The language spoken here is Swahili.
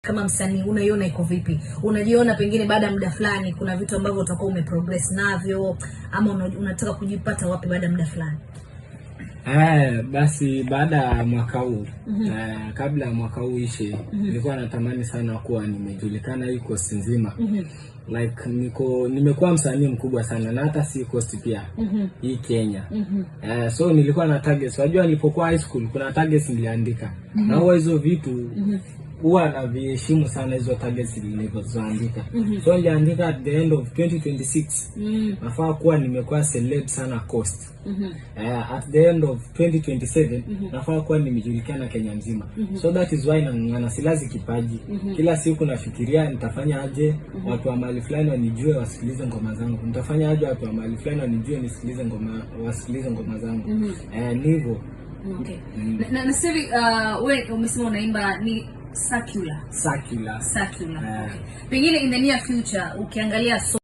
kama msanii unaiona iko vipi? Unajiona pengine baada ya muda fulani kuna vitu ambavyo utakuwa umeprogress navyo, ama unataka kujipata wapi baada ya muda fulani? Basi baada ya mwaka huu, kabla ya mwaka huu ishe, nilikuwa natamani sana kuwa nimejulikana hii coast nzima. Like nimekuwa msanii mkubwa sana, na hata si coast pia, hii Kenya. So nilikuwa na targets. Unajua nilipokuwa high school kuna targets niliandika. Na huwa hizo vitu huwa na viheshimu sana hizo targets nilizoandika. So niliandika at the end of 2026 nafaa kuwa nimekuwa celeb sana coast. At the end of 2027 nafaa kuwa nimejulikana Kenya mzima. So that is why nang'ang'ana, silazi kipaji. Kila siku nafikiria nitafanya aje watu wa mahali fulani wanijue wasikilize ngoma zangu. Nitafanya aje watu wa mahali fulani wanijue nisikilize ngoma, wasikilize ngoma zangu. Ni hivyo. Okay. Na sasa wewe umesema unaimba ni secular. Okay. Pengine in the near future ukiangalia